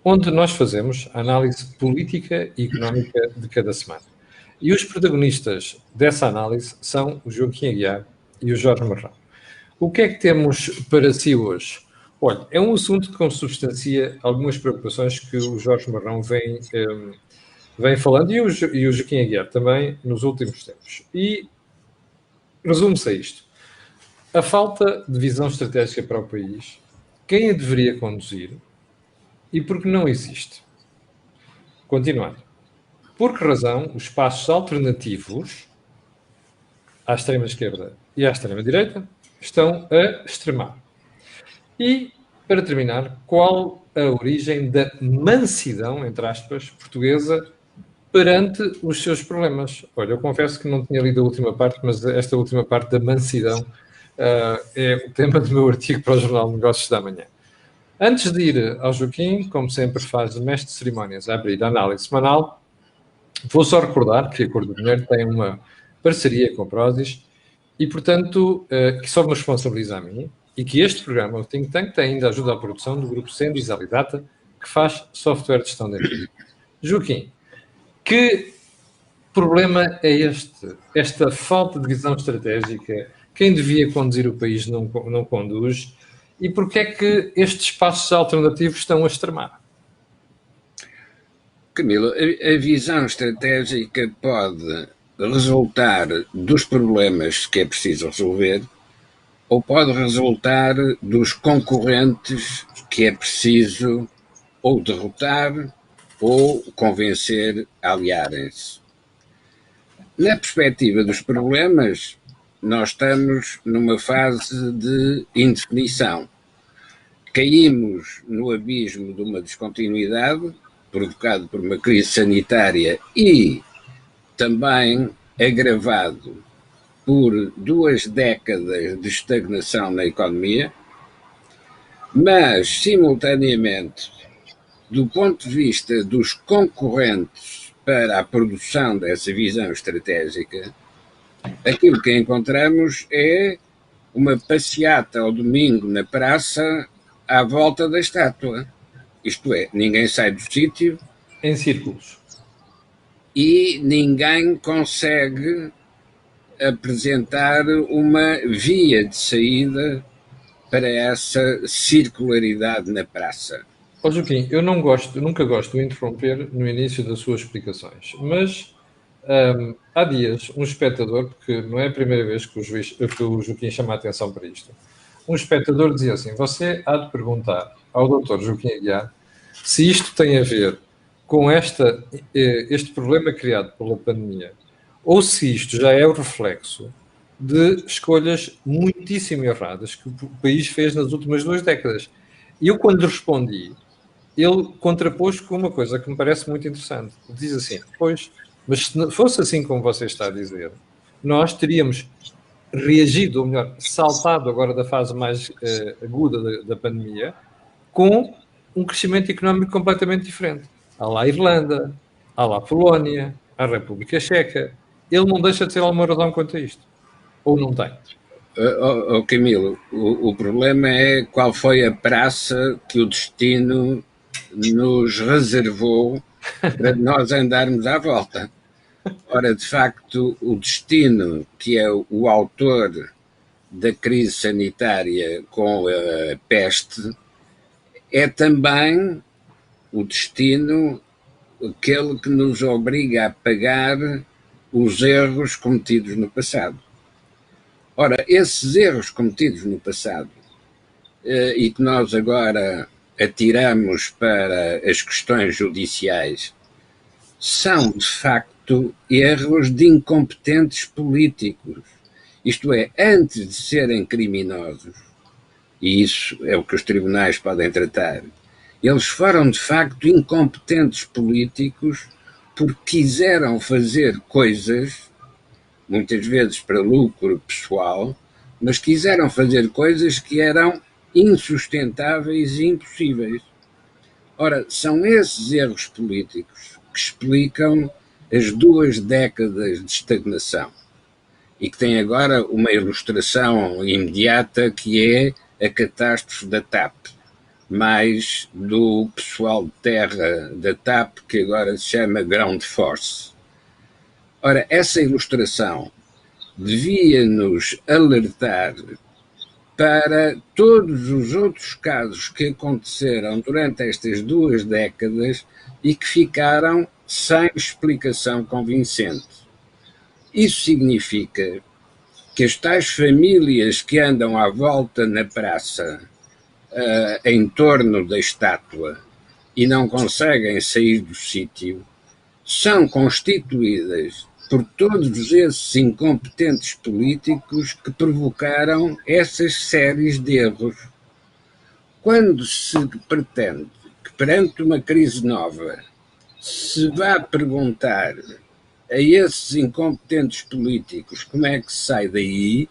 onde nós fazemos a análise política e económica de cada semana. E os protagonistas dessa análise são o Joaquim Aguiar e o Jorge Marrão. O que é que temos para si hoje? Olha, é um assunto que consubstancia algumas preocupações que o Jorge Marrão vem falando e o Joaquim Aguiar também nos últimos tempos. E resume-se a isto. A falta de visão estratégica para o país, quem a deveria conduzir e por que não existe. Continuando. Por que razão os espaços alternativos à extrema-esquerda e à extrema-direita estão a extremar? E, para terminar, qual a origem da mansidão, entre aspas, portuguesa perante os seus problemas? Olha, eu confesso que não tinha lido a última parte, mas esta última parte da mansidão é o tema do meu artigo para o Jornal de Negócios da Manhã. Antes de ir ao Joaquim, como sempre faz o mestre de cerimónias a abrir a análise semanal, vou só recordar que a Cor do Dinheiro tem uma parceria com a Prozis e, portanto, que só me responsabiliza a mim e que este programa, o Think Tank, tem ainda ajuda à produção do grupo Sendis Alidata, que faz software de gestão de empresa. Joaquim, que problema é este? Esta falta de visão estratégica? Quem devia conduzir o país não conduz? E porquê é que estes espaços alternativos estão a extremar? Camilo, a visão estratégica pode resultar dos problemas que é preciso resolver ou pode resultar dos concorrentes que é preciso ou derrotar ou convencer a aliarem-se. Na perspectiva dos problemas, nós estamos numa fase de indefinição. Caímos no abismo de uma descontinuidade provocado por uma crise sanitária e também agravado por 2 décadas de estagnação na economia, mas, simultaneamente, do ponto de vista dos concorrentes para a produção dessa visão estratégica, aquilo que encontramos é uma passeata ao domingo na praça à volta da estátua. Isto é, ninguém sai do sítio. Em círculos. E ninguém consegue apresentar uma via de saída para essa circularidade na praça. Joaquim, eu nunca gosto de interromper no início das suas explicações, mas há dias um espectador, porque não é a primeira vez que o Joaquim chama a atenção para isto, um espectador dizia assim: você há de perguntar ao Dr. Joaquim Aguiar se isto tem a ver com este problema criado pela pandemia, ou se isto já é o reflexo de escolhas muitíssimo erradas que o país fez nas últimas 2 décadas. E eu, quando lhe respondi, ele contrapôs com uma coisa que me parece muito interessante. Diz assim: pois, mas se fosse assim como você está a dizer, nós teríamos reagido, ou melhor, saltado agora da fase mais aguda da pandemia, com um crescimento económico completamente diferente. Há lá a Irlanda, há lá a Polónia, há a República Checa. Ele não deixa de ter alguma razão quanto a isto. Ou não tem? Camilo, o problema é qual foi a praça que o destino nos reservou para nós andarmos à volta. Ora, de facto, o destino, que é o autor da crise sanitária com a peste, é também o destino aquele que nos obriga a pagar os erros cometidos no passado. Ora, esses erros cometidos no passado e que nós agora atiramos para as questões judiciais são, de facto, erros de incompetentes políticos. Isto é, antes de serem criminosos, e isso é o que os tribunais podem tratar, eles foram, de facto, incompetentes políticos porque quiseram fazer coisas, muitas vezes para lucro pessoal, mas quiseram fazer coisas que eram insustentáveis e impossíveis. Ora, são esses erros políticos que explicam as 2 décadas de estagnação e que têm agora uma ilustração imediata que é a catástrofe da TAP. mais do pessoal de terra da TAP, que agora se chama Ground Force. Ora, essa ilustração devia-nos alertar para todos os outros casos que aconteceram durante estas 2 décadas e que ficaram sem explicação convincente. Isso significa que as tais famílias que andam à volta na praça, em torno da estátua, e não conseguem sair do sítio, são constituídas por todos esses incompetentes políticos que provocaram essas séries de erros. Quando se pretende que, perante uma crise nova, se vá perguntar a esses incompetentes políticos como é que se sai daí,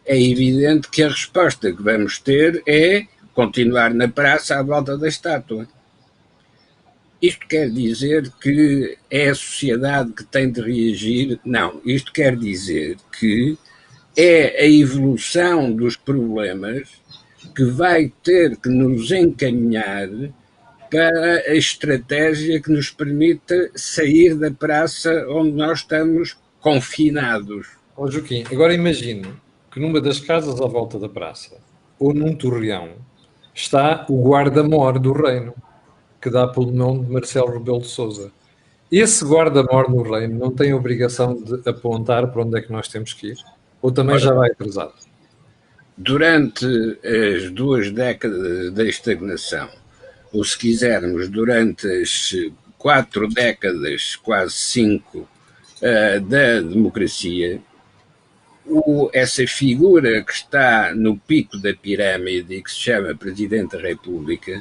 é evidente que a resposta que vamos ter é continuar na praça à volta da estátua. Isto quer dizer que é a sociedade que tem de reagir? Não, isto quer dizer que é a evolução dos problemas que vai ter que nos encaminhar para a estratégia que nos permita sair da praça onde nós estamos confinados. Joaquim, agora imagine que numa das casas à volta da praça, ou num torreão, está o guarda-mor do reino, que dá pelo nome de Marcelo Rebelo de Sousa. Esse guarda-mor no reino não tem a obrigação de apontar para onde é que nós temos que ir? Ou também já vai atrasado? Durante as 2 décadas da estagnação, ou se quisermos, durante as 4 décadas, quase 5, da democracia, essa figura que está no pico da pirâmide e que se chama Presidente da República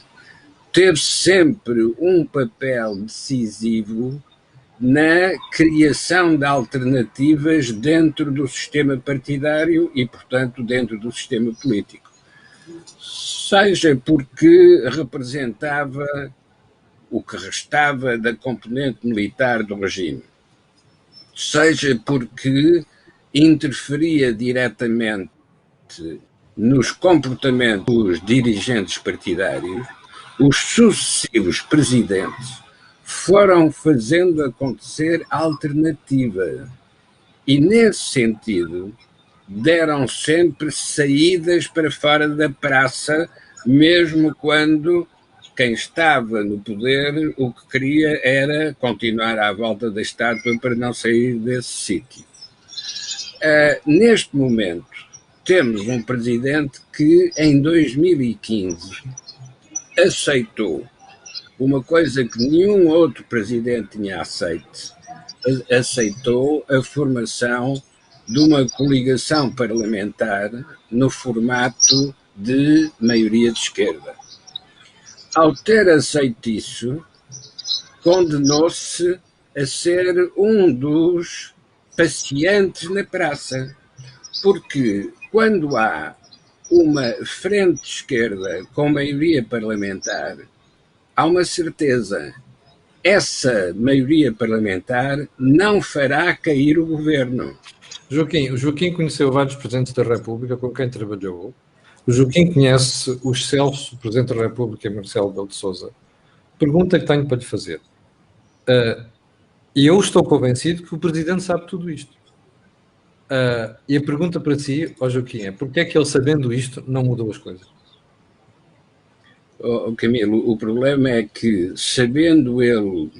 teve sempre um papel decisivo na criação de alternativas dentro do sistema partidário e, portanto, dentro do sistema político. Seja porque representava o que restava da componente militar do regime, seja porque interferia diretamente nos comportamentos dos dirigentes partidários, os sucessivos presidentes foram fazendo acontecer alternativa e, nesse sentido, deram sempre saídas para fora da praça, mesmo quando quem estava no poder o que queria era continuar à volta da estátua para não sair desse sítio. Neste momento, temos um presidente que, em 2015, aceitou uma coisa que nenhum outro presidente tinha aceito, aceitou a formação de uma coligação parlamentar no formato de maioria de esquerda. Ao ter aceito isso, condenou-se a ser um dos passeantes na praça, porque quando há uma frente de esquerda com maioria parlamentar, há uma certeza: essa maioria parlamentar não fará cair o governo. O Joaquim conheceu vários presidentes da República com quem trabalhou. O Joaquim conhece o excelso Presidente da República, Marcelo Rebelo de Sousa. Pergunta que tenho para lhe fazer. E eu estou convencido que o Presidente sabe tudo isto. E a pergunta para si, Joaquim, é porque é que ele, sabendo isto, não mudou as coisas? Camilo, o problema é que, sabendo ele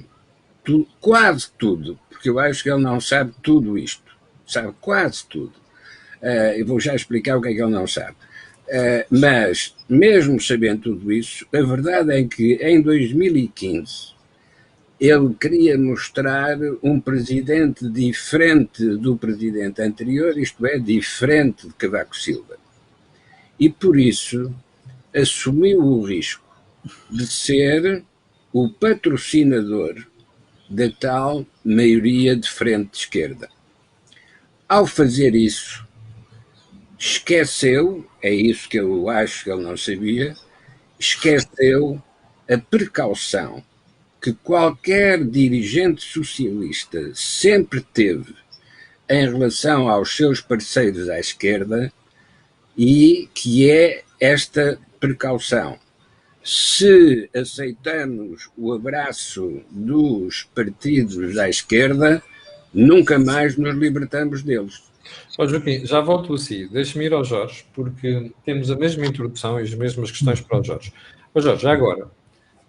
quase tudo, porque eu acho que ele não sabe tudo isto, sabe quase tudo. Eu vou já explicar o que é que ele não sabe. Mas, mesmo sabendo tudo isso, a verdade é que em 2015 ele queria mostrar um presidente diferente do presidente anterior, isto é, diferente de Cavaco Silva. E por isso assumiu o risco de ser o patrocinador da tal maioria de frente de esquerda. Ao fazer isso, esqueceu, é isso que eu acho que ele não sabia, esqueceu a precaução que qualquer dirigente socialista sempre teve em relação aos seus parceiros à esquerda, e que é esta precaução: Se aceitamos o abraço dos partidos à esquerda, nunca mais nos libertamos deles. Joaquim, já volto a si. Deixe-me ir ao Jorge, porque temos a mesma introdução e as mesmas questões para o Jorge. Jorge, já agora,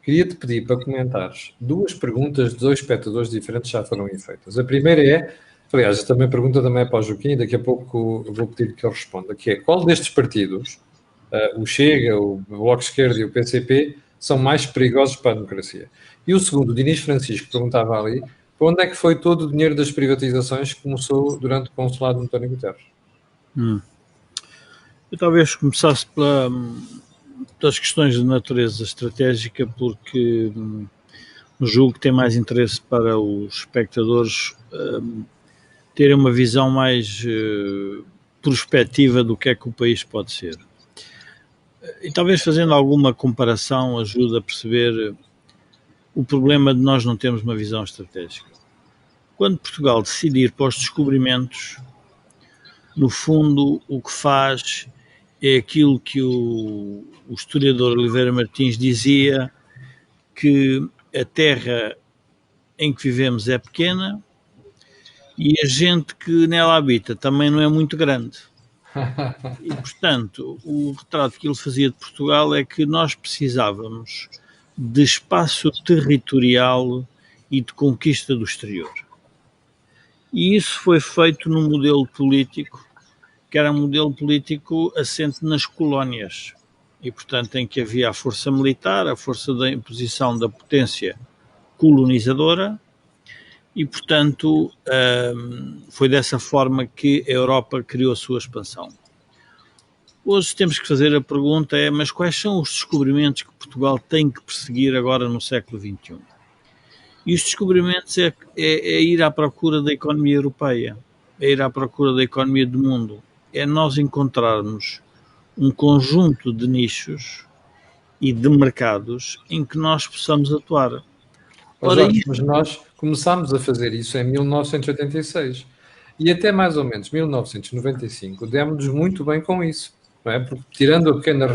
queria-te pedir para comentares duas perguntas de dois espectadores diferentes já foram feitas. A primeira é, aliás, a pergunta também é para o Joaquim, daqui a pouco eu vou pedir que ele responda, que é, qual destes partidos, o Chega, o Bloco Esquerdo e o PCP, são mais perigosos para a democracia? E o segundo, o Dinis Francisco, perguntava ali, para onde é que foi todo o dinheiro das privatizações que começou durante o consulado de António Guterres? Eu talvez começasse pelas questões de natureza estratégica, porque julgo que tem mais interesse para os espectadores terem uma visão mais prospectiva do que é que o país pode ser. E talvez fazendo alguma comparação ajude a perceber o problema de nós não termos uma visão estratégica. Quando Portugal decide ir para os descobrimentos, no fundo o que faz é aquilo que o historiador Oliveira Martins dizia, que a terra em que vivemos é pequena e a gente que nela habita também não é muito grande. E, portanto, o retrato que ele fazia de Portugal é que nós precisávamos de espaço territorial e de conquista do exterior. E isso foi feito num modelo político, que era um modelo político assente nas colónias. E, portanto, em que havia a força militar, a força da imposição da potência colonizadora, e, portanto, foi dessa forma que a Europa criou a sua expansão. Hoje temos que fazer a pergunta mas quais são os descobrimentos que Portugal tem que perseguir agora no século XXI? E os descobrimentos é ir à procura da economia europeia, é ir à procura da economia do mundo, é nós encontrarmos um conjunto de nichos e de mercados em que nós possamos atuar. Jorge, mas nós começámos a fazer isso em 1986 e até mais ou menos 1995 demos-nos muito bem com isso, não é? Porque, tirando a pequena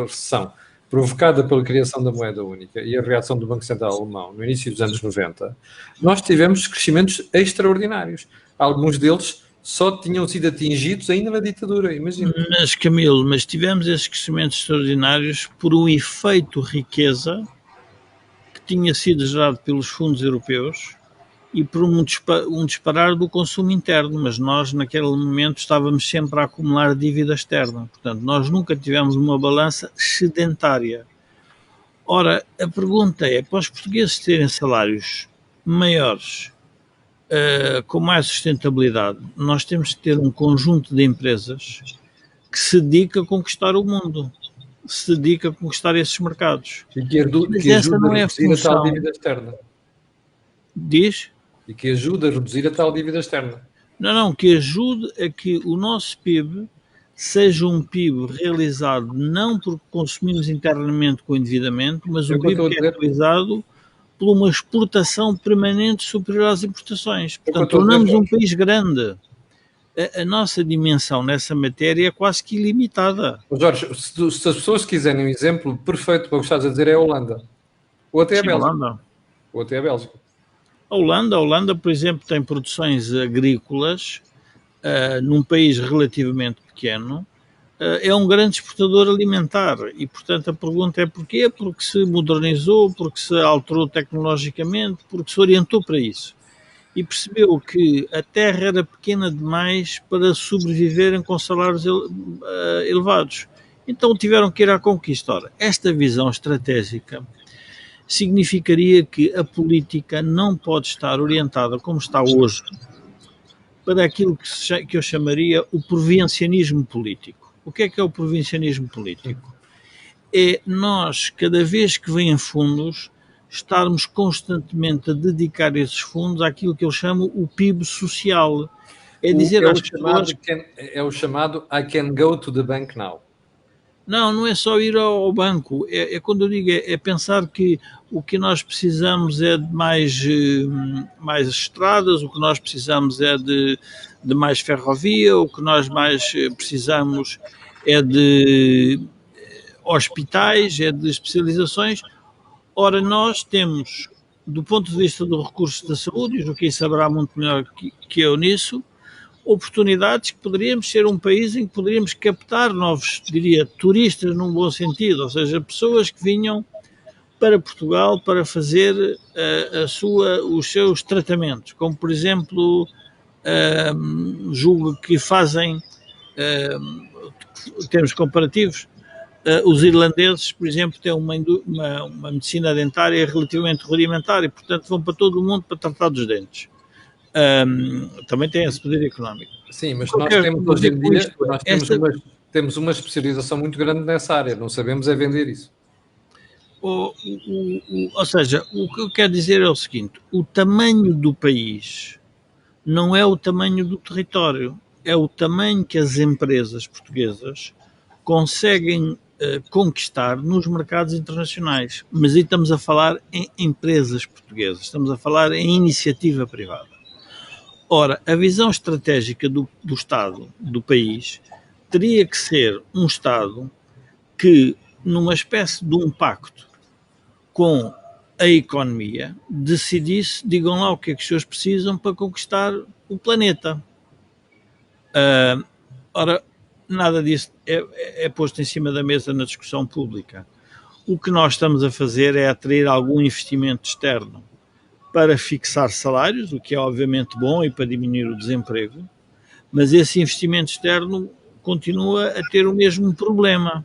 recessão provocada pela criação da moeda única e a reação do Banco Central Alemão no início dos anos 90, nós tivemos crescimentos extraordinários. Alguns deles só tinham sido atingidos ainda na ditadura, imagina. Mas, Camilo, tivemos esses crescimentos extraordinários por um efeito riqueza que tinha sido gerado pelos fundos europeus e por um disparar do consumo interno, mas nós naquele momento estávamos sempre a acumular dívida externa, portanto nós nunca tivemos uma balança excedentária. Ora, a pergunta é, para os portugueses terem salários maiores, com mais sustentabilidade, nós temos que ter um conjunto de empresas que se dedica a conquistar o mundo, se dedica a conquistar esses mercados. E que ajuda a reduzir a tal dívida externa. Diz? E que ajuda a reduzir a tal dívida externa. Não, que ajude a que o nosso PIB seja um PIB realizado não porque consumimos internamente com o endividamento, mas um PIB que é realizado por uma exportação permanente superior às importações. Portanto, tornamos um país grande. A nossa dimensão nessa matéria é quase que ilimitada. Jorge, se as pessoas quiserem um exemplo perfeito para o que estás a dizer, é a Holanda. Ou até a Bélgica. Holanda. Ou até a Bélgica. A Holanda, por exemplo, tem produções agrícolas num país relativamente pequeno, é um grande exportador alimentar e, portanto, a pergunta é porquê? Porque se modernizou, porque se alterou tecnologicamente, porque se orientou para isso. E percebeu que a terra era pequena demais para sobreviverem com salários elevados. Então tiveram que ir à conquista. Ora, esta visão estratégica significaria que a política não pode estar orientada, como está hoje, para aquilo que eu chamaria o provincianismo político. O que é o provincianismo político? É nós, cada vez que vêm fundos, estarmos constantemente a dedicar esses fundos àquilo que eu chamo o PIB social. É dizer às pessoas... É o chamado I can go to the bank now. Não é só ir ao banco, quando eu digo, é pensar que o que nós precisamos é de mais estradas, o que nós precisamos é de mais ferrovia, o que nós mais precisamos é de hospitais, é de especializações. Ora, nós temos, do ponto de vista do recurso da saúde, e o Joaquim saberá muito melhor que eu nisso, oportunidades que poderíamos ser um país em que poderíamos captar novos, diria, turistas num bom sentido, ou seja, pessoas que vinham para Portugal para fazer os seus tratamentos, como por exemplo, julgo que fazem, em termos comparativos, os irlandeses, por exemplo, têm uma medicina dentária relativamente rudimentar e, portanto, vão para todo o mundo para tratar dos dentes. Também tem esse poder económico. Sim, mas nós temos hoje em dia temos uma especialização muito grande nessa área, não sabemos é vender isso. Ou seja, o que eu quero dizer é o seguinte: o tamanho do país não é o tamanho do território, é o tamanho que as empresas portuguesas conseguem conquistar nos mercados internacionais. Mas aí estamos a falar em empresas portuguesas, estamos a falar em iniciativa privada. Ora, a visão estratégica do Estado, do país, teria que ser um Estado que, numa espécie de um pacto com a economia, decidisse, digam lá o que é que os senhores precisam para conquistar o planeta. Ora, nada disso é posto em cima da mesa na discussão pública. O que nós estamos a fazer é atrair algum investimento externo para fixar salários, o que é obviamente bom e para diminuir o desemprego, mas esse investimento externo continua a ter o mesmo problema,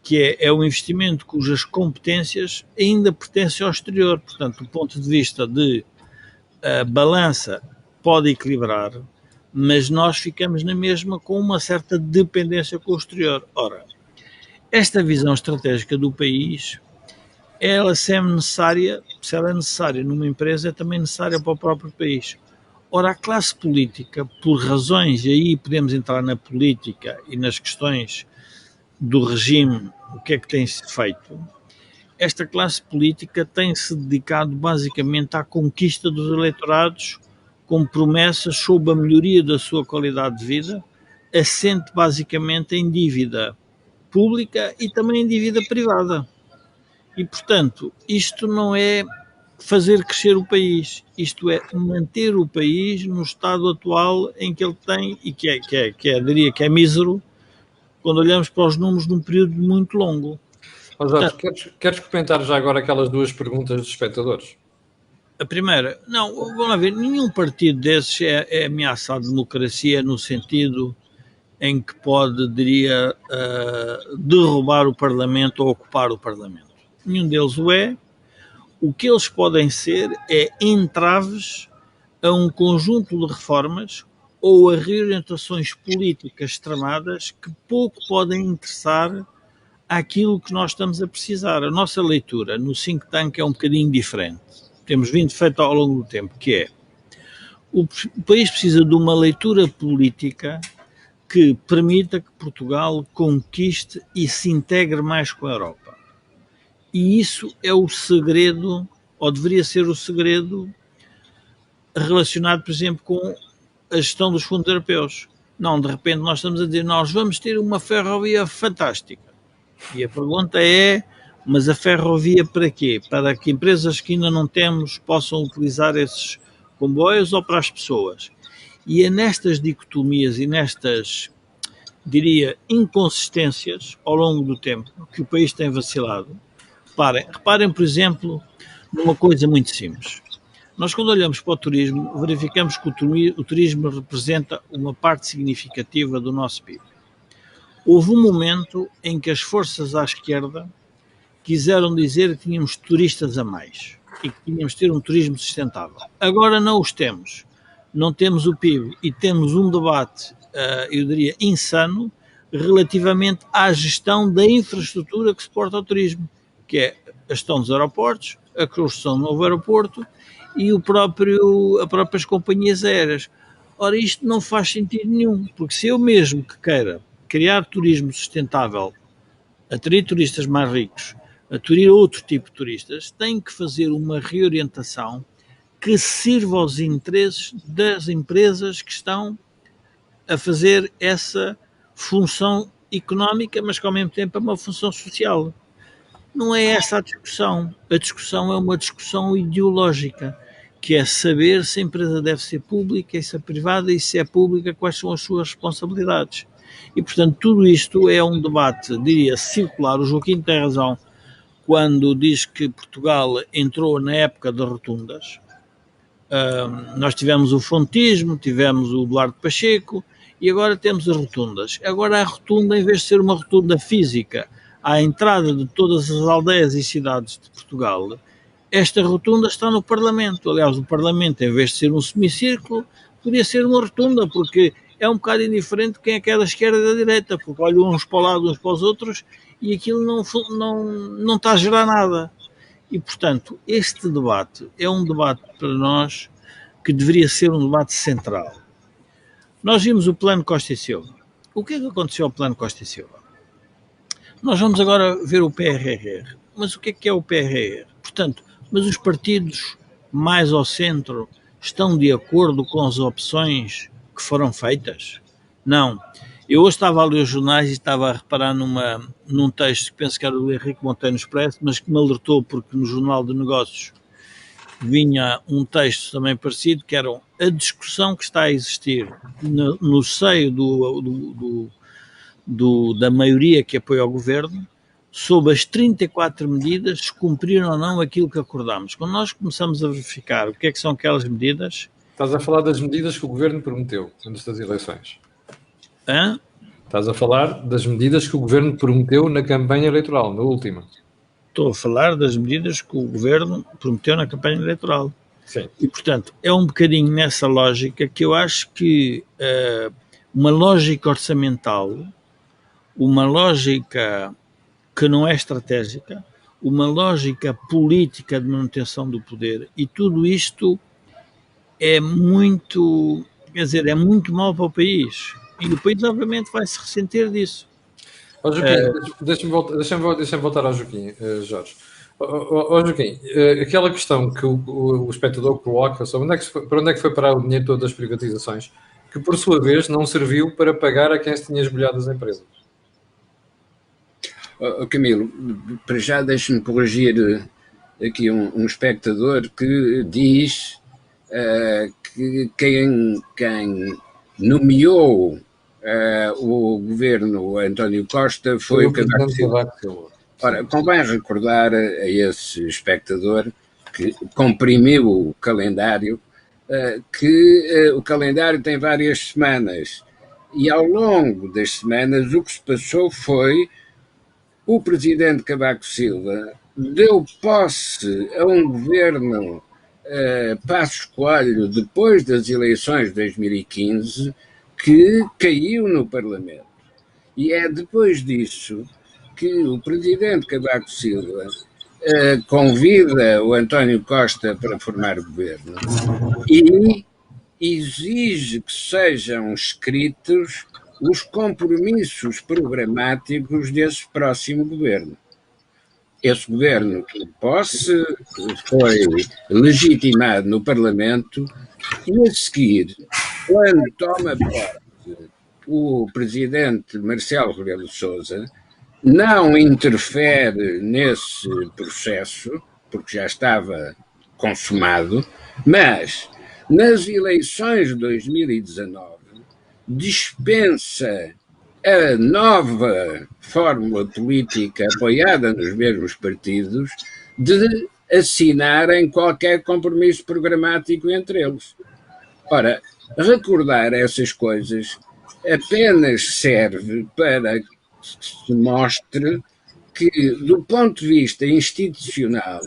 que é um investimento cujas competências ainda pertencem ao exterior. Portanto, do ponto de vista de balança, pode equilibrar, mas nós ficamos na mesma com uma certa dependência com o exterior. Ora, esta visão estratégica do país, ela se ela é necessária numa empresa, é também necessária para o próprio país. Ora, a classe política, por razões, e aí podemos entrar na política e nas questões do regime, o que é que tem sido feito, esta classe política tem-se dedicado basicamente à conquista dos eleitorados com promessas sobre a melhoria da sua qualidade de vida, assente basicamente em dívida pública e também em dívida privada. E, portanto, isto não é fazer crescer o país, isto é manter o país no estado atual em que ele tem, e diria que é mísero, quando olhamos para os números num período muito longo. Jorge, queres comentar já agora aquelas duas perguntas dos espectadores? A primeira, não, vamos lá ver, nenhum partido desses é ameaçado de democracia no sentido em que pode, diria, derrubar o Parlamento ou ocupar o Parlamento. Nenhum deles o é. O que eles podem ser é entraves a um conjunto de reformas ou a reorientações políticas extremadas que pouco podem interessar àquilo que nós estamos a precisar. A nossa leitura no think tank é um bocadinho diferente. Temos vindo feito ao longo do tempo, que é o país precisa de uma leitura política que permita que Portugal conquiste e se integre mais com a Europa. E isso é o segredo, ou deveria ser o segredo, relacionado, por exemplo, com a gestão dos fundos europeus. Não, de repente nós estamos a dizer, nós vamos ter uma ferrovia fantástica. E a pergunta é, mas a ferrovia para quê? Para que empresas que ainda não temos possam utilizar esses comboios ou para as pessoas? E é nestas dicotomias e nestas, diria, inconsistências ao longo do tempo que o país tem vacilado. Reparem, por exemplo, numa coisa muito simples. Nós, quando olhamos para o turismo, verificamos que o turismo representa uma parte significativa do nosso PIB. Houve um momento em que as forças à esquerda quiseram dizer que tínhamos turistas a mais e que tínhamos de ter um turismo sustentável. Agora não os temos. Não temos o PIB e temos um debate, eu diria, insano, relativamente à gestão da infraestrutura que suporta o turismo, que é a gestão dos aeroportos, a construção do novo aeroporto e as próprias companhias aéreas. Ora, isto não faz sentido nenhum, porque se eu mesmo que queira criar turismo sustentável, atrair turistas mais ricos, atrair outro tipo de turistas, tenho que fazer uma reorientação que sirva aos interesses das empresas que estão a fazer essa função económica, mas que ao mesmo tempo é uma função social. Não é essa a discussão. A discussão é uma discussão ideológica, que é saber se a empresa deve ser pública, se é privada, e se é pública, quais são as suas responsabilidades. E, portanto, tudo isto é um debate, diria, circular. O Joaquim tem razão quando diz que Portugal entrou na época das rotundas. Nós tivemos o fontismo, tivemos o Duarte Pacheco e agora temos as rotundas. Agora a rotunda, em vez de ser uma rotunda física à entrada de todas as aldeias e cidades de Portugal, esta rotunda está no Parlamento. Aliás, o Parlamento, em vez de ser um semicírculo, podia ser uma rotunda, porque é um bocado indiferente quem é que é da esquerda e da direita, porque olham uns para o lado, uns para os outros, e aquilo não está a gerar nada. E, portanto, este debate é um debate para nós que deveria ser um debate central. Nós vimos o Plano Costa e Silva. O que é que aconteceu ao Plano Costa e Silva? Nós vamos agora ver o PRR. Mas o que é o PRR? Portanto, mas os partidos mais ao centro estão de acordo com as opções que foram feitas? Não. Eu hoje estava a ler os jornais e estava a reparar num texto que penso que era do Henrique Monteiro Expresso, mas que me alertou porque no Jornal de Negócios vinha um texto também parecido, que era a discussão que está a existir no seio da maioria que apoia o governo sobre as 34 medidas, se cumpriram ou não aquilo que acordámos. Quando nós começamos a verificar o que é que são aquelas medidas... Estás a falar das medidas que o governo prometeu antes das eleições. Hã? Estás a falar das medidas que o governo prometeu na campanha eleitoral, na última. Estou a falar das medidas que o governo prometeu na campanha eleitoral. Sim. E, portanto, é um bocadinho nessa lógica que eu acho que uma lógica orçamental, uma lógica que não é estratégica, uma lógica política de manutenção do poder, e tudo isto é muito, quer dizer, é muito mau para o país. E o país, obviamente, vai se ressentir disso. Joaquim, deixa-me voltar ao Joaquim, Jorge. Joaquim, aquela questão que o espectador coloca sobre para onde é que foi parar o dinheiro todo das privatizações, que por sua vez não serviu para pagar a quem se tinha esbolhado as empresas. Camilo, para já deixe-me corrigir aqui um espectador que diz que quem nomeou o governo António Costa foi o Cavaco Silva. Ora, convém recordar a esse espectador que comprimiu o calendário, que o calendário tem várias semanas e ao longo das semanas o que se passou foi o presidente Cavaco Silva deu posse a um governo Passos Coelho depois das eleições de 2015 que caiu no Parlamento. E é depois disso que o presidente Cavaco Silva convida o António Costa para formar governo e exige que sejam escritos os compromissos programáticos desse próximo governo. Esse governo que posse foi legitimado no Parlamento e a seguir, quando toma posse o presidente Marcelo Rebelo de Sousa, não interfere nesse processo, porque já estava consumado, mas nas eleições de 2019 dispensa a nova fórmula política apoiada nos mesmos partidos de assinarem qualquer compromisso programático entre eles. Ora, recordar essas coisas apenas serve para que se mostre que, do ponto de vista institucional,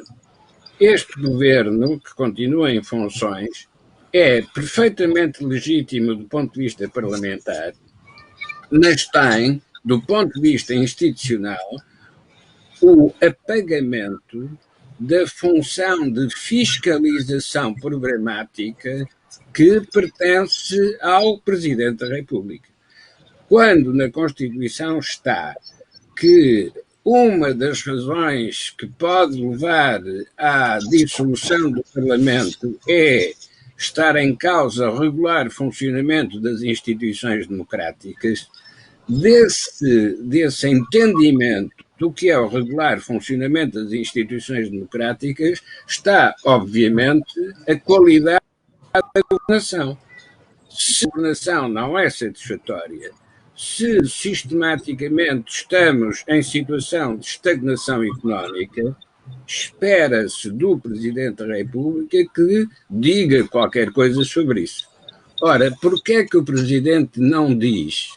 este governo, que continua em funções, é perfeitamente legítimo do ponto de vista parlamentar, mas tem, do ponto de vista institucional, o apagamento da função de fiscalização programática que pertence ao Presidente da República. Quando na Constituição está que uma das razões que pode levar à dissolução do Parlamento é estar em causa o regular funcionamento das instituições democráticas, desse entendimento do que é o regular funcionamento das instituições democráticas está, obviamente, a qualidade da governação. Se a governação não é satisfatória, se sistematicamente estamos em situação de estagnação económica, espera-se do Presidente da República que diga qualquer coisa sobre isso. Ora, porquê é que o Presidente não diz?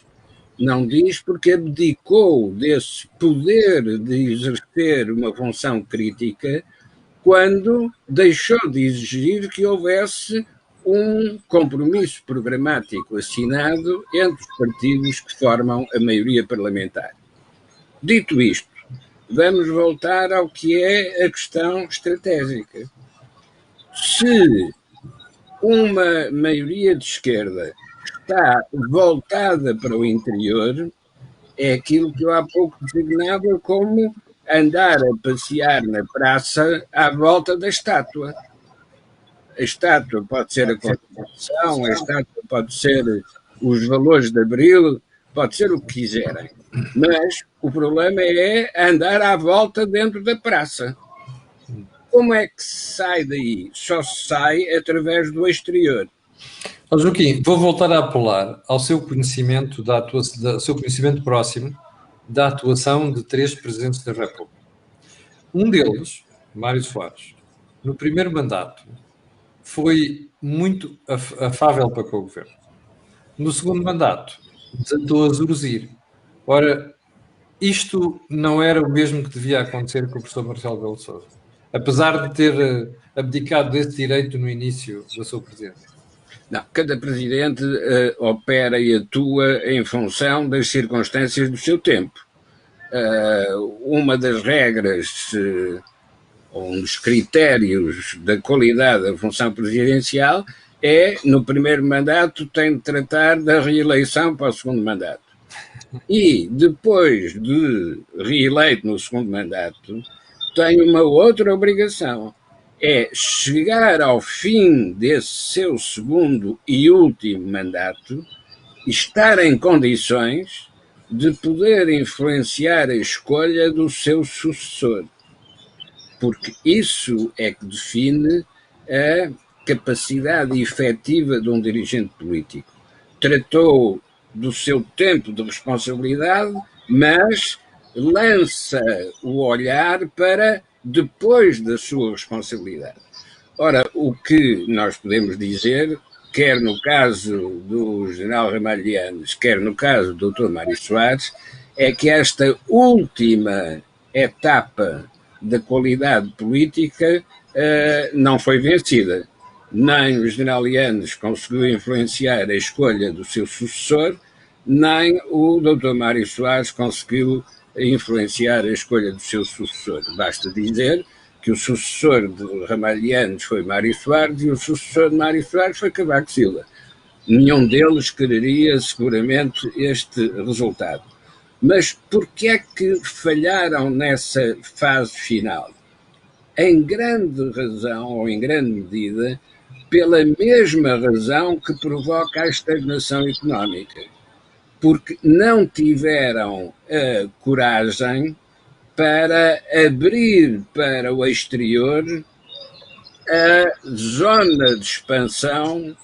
Não diz porque abdicou desse poder de exercer uma função crítica quando deixou de exigir que houvesse um compromisso programático assinado entre os partidos que formam a maioria parlamentar. Dito isto, vamos voltar ao que é a questão estratégica. Se uma maioria de esquerda está voltada para o interior, é aquilo que eu há pouco designava como andar a passear na praça à volta da estátua. A estátua pode ser a Constituição, a estátua pode ser os valores de Abril, pode ser o que quiserem. Mas o problema é andar à volta dentro da praça. Como é que se sai daí? Só se sai através do exterior. Joaquim, vou voltar a apelar ao seu conhecimento, seu conhecimento próximo da atuação de 3 presidentes da República. Um deles, Mário Soares, no primeiro mandato, foi muito afável para com o governo. No segundo mandato, desatou a zurzir. Ora, isto não era o mesmo que devia acontecer com o professor Marcelo Rebelo de Sousa, apesar de ter abdicado desse direito no início da sua presidência. Não, cada presidente opera e atua em função das circunstâncias do seu tempo. Uma das regras, um dos critérios da qualidade da função presidencial é, no primeiro mandato, tem de tratar da reeleição para o segundo mandato. E, depois de reeleito no segundo mandato, tem uma outra obrigação. É chegar ao fim desse seu segundo e último mandato e estar em condições de poder influenciar a escolha do seu sucessor. Porque isso é que define a capacidade efetiva de um dirigente político. Tratou do seu tempo de responsabilidade, mas lança o olhar para depois da sua responsabilidade. Ora, o que nós podemos dizer, quer no caso do general Ramalhianes, quer no caso do Dr. Mário Soares, é que esta última etapa da qualidade política não foi vencida. Nem o general Yanes conseguiu influenciar a escolha do seu sucessor, nem o Dr. Mário Soares conseguiu influenciar a escolha do seu sucessor. Basta dizer que o sucessor de Ramalhianes foi Mário Soares e o sucessor de Mário Soares foi Cavaco Silva. Nenhum deles quereria seguramente este resultado. Mas porquê é que falharam nessa fase final? Em grande razão, ou em grande medida, pela mesma razão que provoca a estagnação económica. Porque não tiveram a coragem para abrir para o exterior a zona de expansão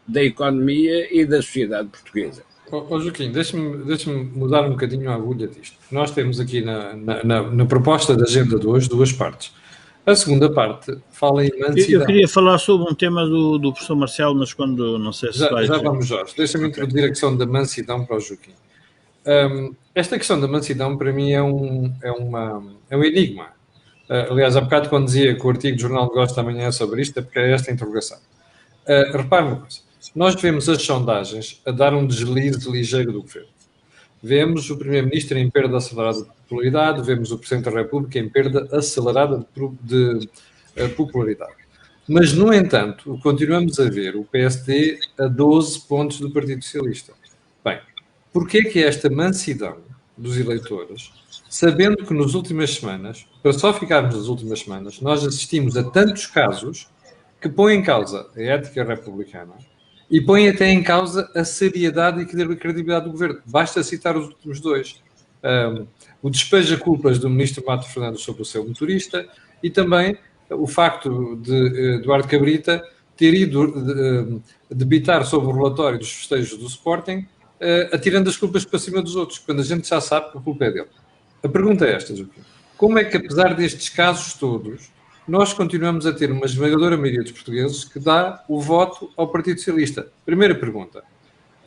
da economia e da sociedade portuguesa. Joaquim, deixa-me mudar um bocadinho a agulha disto. Nós temos aqui na proposta da agenda de hoje 2 partes. A segunda parte fala em mansidão. Eu queria falar sobre um tema do professor Marcelo, mas quando não sei se vai... Já vamos, Jorge. Deixa-me introduzir a questão da mansidão para o Joaquim. Esta questão da mansidão, para mim, é um enigma. Aliás, há bocado, quando dizia que o artigo do Jornal de Negócios da Manhã é sobre isto, é porque é esta interrogação. Repare uma coisa. Nós vemos as sondagens a dar um deslize ligeiro do governo. Vemos o Primeiro-Ministro em perda acelerada de popularidade, vemos o Presidente da República em perda acelerada de popularidade. Mas, no entanto, continuamos a ver o PSD a 12 pontos do Partido Socialista. Bem, porquê que esta mansidão dos eleitores, sabendo que nas últimas semanas, para só ficarmos nas últimas semanas, nós assistimos a tantos casos que põem em causa a ética republicana E põe até em causa a seriedade e a credibilidade do governo. Basta citar os últimos dois. O despejo de culpas do ministro Mato Fernandes sobre o seu motorista e também o facto de Eduardo Cabrita ter ido debitar sobre o relatório dos festejos do Sporting, atirando as culpas para cima dos outros, quando a gente já sabe que a culpa é dele. A pergunta é esta, Joaquim. Como é que, apesar destes casos todos, nós continuamos a ter uma esmagadora maioria dos portugueses que dá o voto ao Partido Socialista? Primeira pergunta.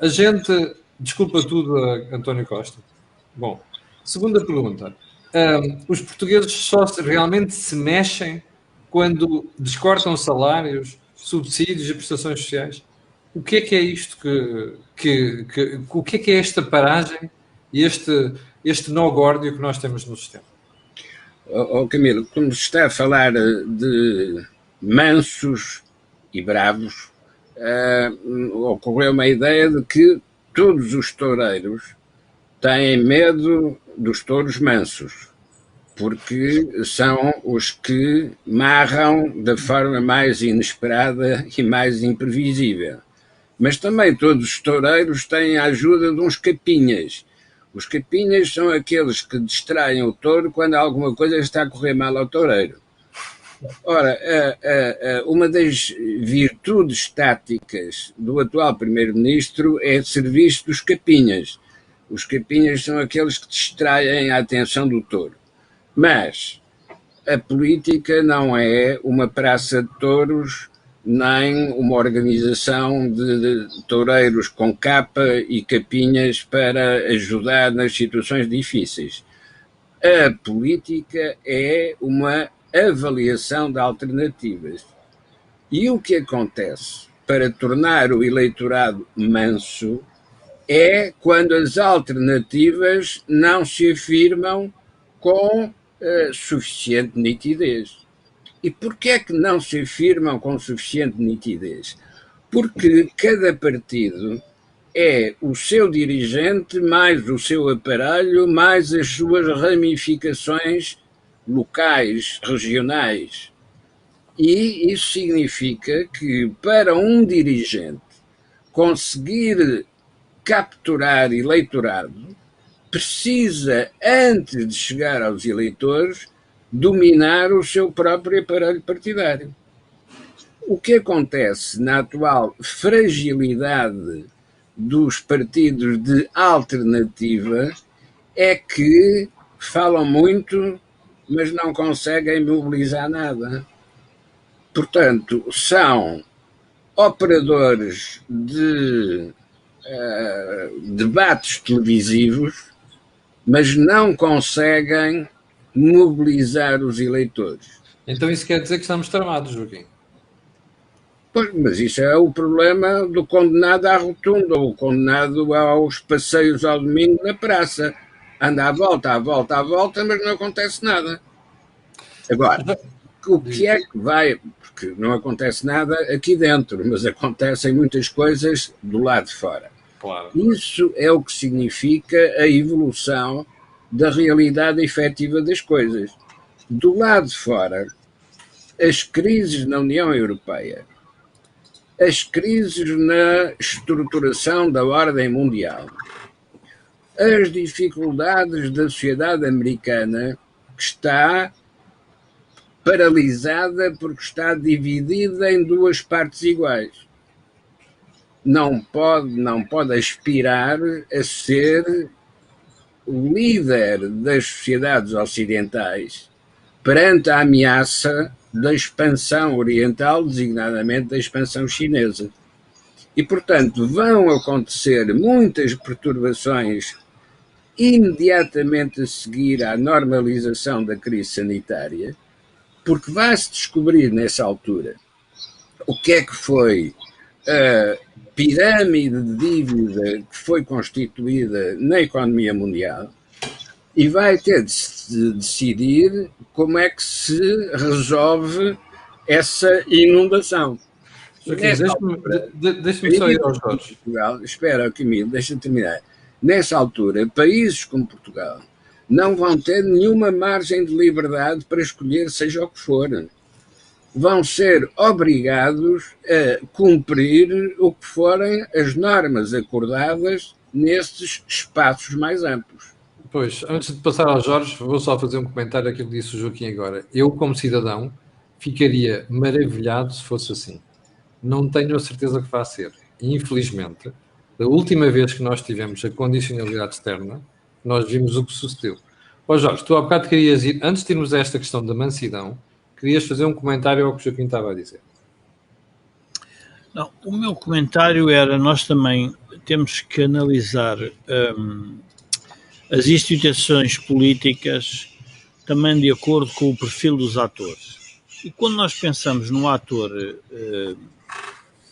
A gente desculpa tudo a António Costa? Bom. Segunda pergunta. Os portugueses só realmente se mexem quando descortam salários, subsídios e prestações sociais? O que é isto o que é esta paragem e este nó górdio que nós temos no sistema? Camilo, como se está a falar de mansos e bravos, ocorreu uma ideia de que todos os toureiros têm medo dos touros mansos, porque são os que marram da forma mais inesperada e mais imprevisível. Mas também todos os toureiros têm a ajuda de uns capinhas. Os capinhas são aqueles que distraem o touro quando alguma coisa está a correr mal ao toureiro. Ora, uma das virtudes táticas do atual primeiro-ministro é serviço dos capinhas. Os capinhas são aqueles que distraem a atenção do touro. Mas a política não é uma praça de touros, nem uma organização de toureiros com capa e capinhas para ajudar nas situações difíceis. A política é uma avaliação de alternativas. E o que acontece para tornar o eleitorado manso é quando as alternativas não se afirmam com suficiente nitidez. E porquê é que não se afirmam com suficiente nitidez? Porque cada partido é o seu dirigente, mais o seu aparelho, mais as suas ramificações locais, regionais. E isso significa que para um dirigente conseguir capturar eleitorado, precisa, antes de chegar aos eleitores, dominar o seu próprio aparelho partidário. O que acontece na atual fragilidade dos partidos de alternativa é que falam muito, mas não conseguem mobilizar nada. Portanto, são operadores de debates televisivos, mas não conseguem mobilizar os eleitores. Então isso quer dizer que estamos tramados, Joaquim? Pois, mas isso é o problema do condenado à rotunda, ou condenado aos passeios ao domingo na praça. Anda à volta, mas não acontece nada. Agora, o que é que vai... Porque não acontece nada aqui dentro, mas acontecem muitas coisas do lado de fora. Claro. Isso é o que significa a evolução da realidade efetiva das coisas. Do lado de fora, as crises na União Europeia, as crises na estruturação da ordem mundial, as dificuldades da sociedade americana, que está paralisada porque está dividida em duas partes iguais. Não pode aspirar a ser o líder das sociedades ocidentais perante a ameaça da expansão oriental, designadamente da expansão chinesa. E, portanto, vão acontecer muitas perturbações imediatamente a seguir à normalização da crise sanitária, porque vai-se descobrir nessa altura o que é que foi a pirâmide de dívida que foi constituída na economia mundial e vai ter de se decidir como é que se resolve essa inundação. Deixa-me só ir aos Jorge. Espera, Camilo, deixa-me terminar. Nessa altura, países como Portugal não vão ter nenhuma margem de liberdade para escolher seja o que for. vão ser obrigados a cumprir o que forem as normas acordadas nestes espaços mais amplos. Pois, antes de passar ao Jorge, vou só fazer um comentário àquilo que disse o Joaquim agora. Eu, como cidadão, ficaria maravilhado se fosse assim. Não tenho a certeza que vai ser. Infelizmente, da última vez que nós tivemos a condicionalidade externa, nós vimos o que sucedeu. Ó Jorge, tu há bocado querias ir, antes de irmos a esta questão da mansidão, querias fazer um comentário ao que o Joaquim estava a dizer. Não, o meu comentário era, nós também temos que analisar as instituições políticas também de acordo com o perfil dos atores. E quando nós pensamos no ator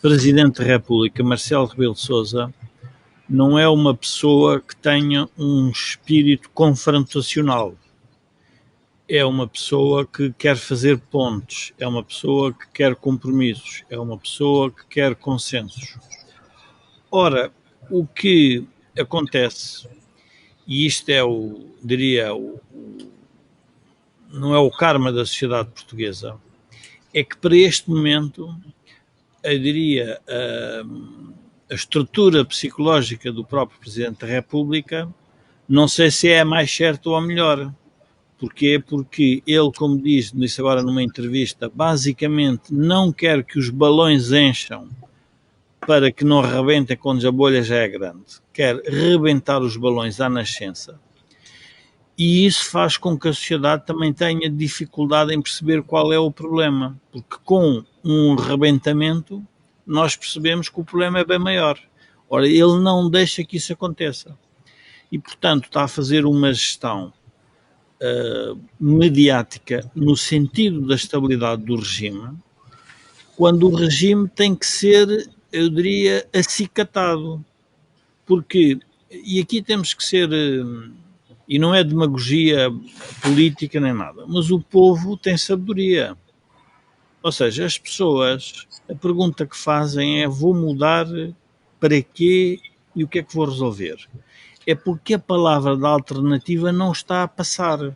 Presidente da República, Marcelo Rebelo de Sousa, não é uma pessoa que tenha um espírito confrontacional. É uma pessoa que quer fazer pontes, é uma pessoa que quer compromissos, é uma pessoa que quer consensos. Ora, o que acontece, e isto é não é o karma da sociedade portuguesa, é que para este momento, eu diria, a estrutura psicológica do próprio Presidente da República, não sei se é a mais certa ou a melhor. Porquê? Porque ele, como disse agora numa entrevista, basicamente não quer que os balões encham para que não rebentem quando a bolha já é grande. Quer rebentar os balões à nascença. E isso faz com que a sociedade também tenha dificuldade em perceber qual é o problema. Porque com um rebentamento, nós percebemos que o problema é bem maior. Ora, ele não deixa que isso aconteça. E, portanto, está a fazer uma gestão mediática no sentido da estabilidade do regime, quando o regime tem que ser, eu diria, acicatado. Porque, e aqui temos que ser, e não é demagogia política nem nada, mas o povo tem sabedoria. Ou seja, as pessoas, a pergunta que fazem é: vou mudar para quê e o que é que vou resolver? É porque a palavra da alternativa não está a passar.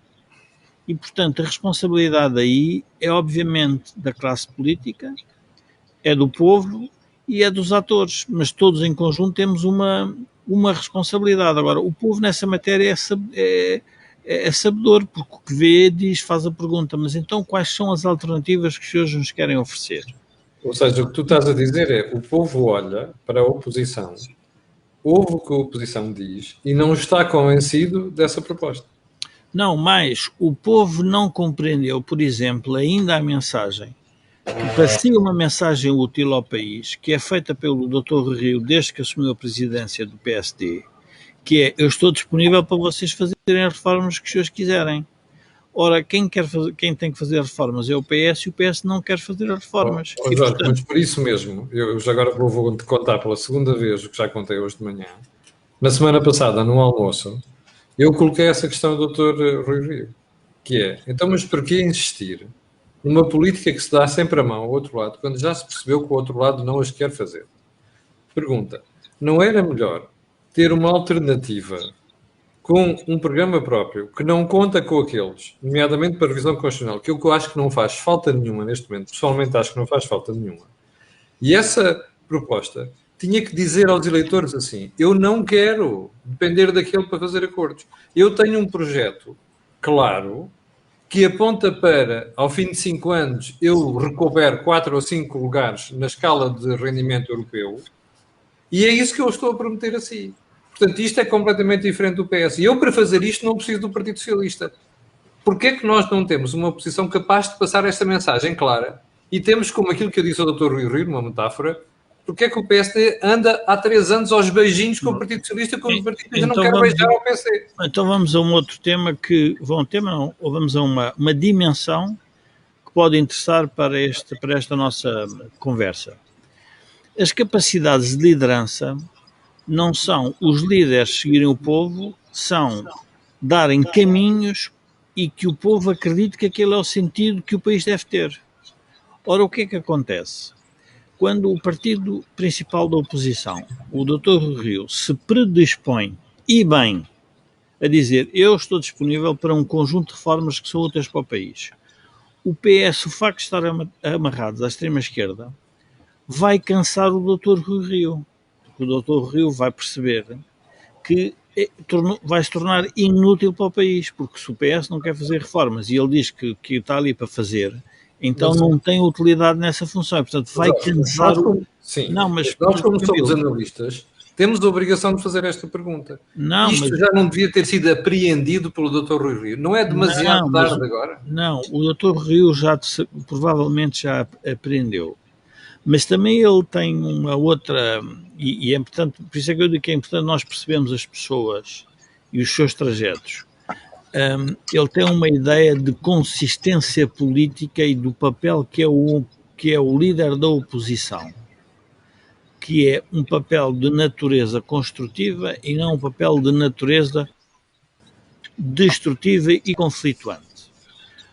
E, portanto, a responsabilidade aí é, obviamente, da classe política, é do povo e é dos atores. Mas todos em conjunto temos uma responsabilidade. Agora, o povo nessa matéria é sabedor, porque o que vê diz, faz a pergunta: mas então quais são as alternativas que os senhores nos querem oferecer? Ou seja, o que tu estás a dizer é: o povo olha para a oposição, ouve o que a oposição diz e não está convencido dessa proposta. Não, mas o povo não compreendeu, por exemplo, ainda a mensagem, que parecia uma mensagem útil ao país, que é feita pelo Dr. Rio desde que assumiu a presidência do PSD, que é: eu estou disponível para vocês fazerem as reformas que os senhores quiserem. Ora, quem tem que fazer reformas é o PS e o PS não quer fazer as reformas. Jorge, portanto, mas por isso mesmo, eu já agora vou-te contar pela segunda vez o que já contei hoje de manhã. Na semana passada, no almoço, eu coloquei essa questão ao Dr. Rui Rio, que é: então, mas porquê insistir numa política que se dá sempre a mão ao outro lado, quando já se percebeu que o outro lado não as quer fazer? Pergunta: não era melhor ter uma alternativa com um programa próprio que não conta com aqueles, nomeadamente para a revisão constitucional, que eu acho que não faz falta nenhuma neste momento, pessoalmente acho que não faz falta nenhuma, e essa proposta tinha que dizer aos eleitores assim: eu não quero depender daquele para fazer acordos. Eu tenho um projeto claro que aponta para, ao fim de 5 anos, eu recouber 4 ou 5 lugares na escala de rendimento europeu, e é isso que eu estou a prometer a si. Portanto, isto é completamente diferente do PS. E eu, para fazer isto, não preciso do Partido Socialista. Porquê é que nós não temos uma oposição capaz de passar esta mensagem clara? E temos, como aquilo que eu disse ao Dr. Rui Rio, uma metáfora, porque é que o PSD anda há 3 anos aos beijinhos com o Partido Socialista, quando o Partido Socialista então não quer beijar ao PC? Então vamos a um outro tema ou vamos a uma dimensão que pode interessar para esta nossa conversa. As capacidades de liderança não são os líderes seguirem o povo, são darem caminhos e que o povo acredite que aquele é o sentido que o país deve ter. Ora, o que é que acontece? Quando o partido principal da oposição, o Dr. Rio, se predispõe, e bem, a dizer: eu estou disponível para um conjunto de reformas que são úteis para o país, o PS, o facto de estar amarrados à extrema-esquerda, vai cansar o Dr. Rui Rio. O Dr. Rio vai perceber que vai se tornar inútil para o país, porque se o PS não quer fazer reformas e ele diz que está ali para fazer, então não tem utilidade nessa função. Portanto, vai cansar Sim, nós como somos analistas, temos a obrigação de fazer esta pergunta. Isto já não devia ter sido apreendido pelo Dr. Rui Rio? Não é demasiado tarde agora? Não, o Dr. Rio provavelmente já apreendeu. Mas também ele tem uma outra, e é importante, por isso é que eu digo que é importante nós percebermos as pessoas e os seus trajetos. Ele tem uma ideia de consistência política e do papel que é o líder da oposição, que é um papel de natureza construtiva e não um papel de natureza destrutiva e conflituante.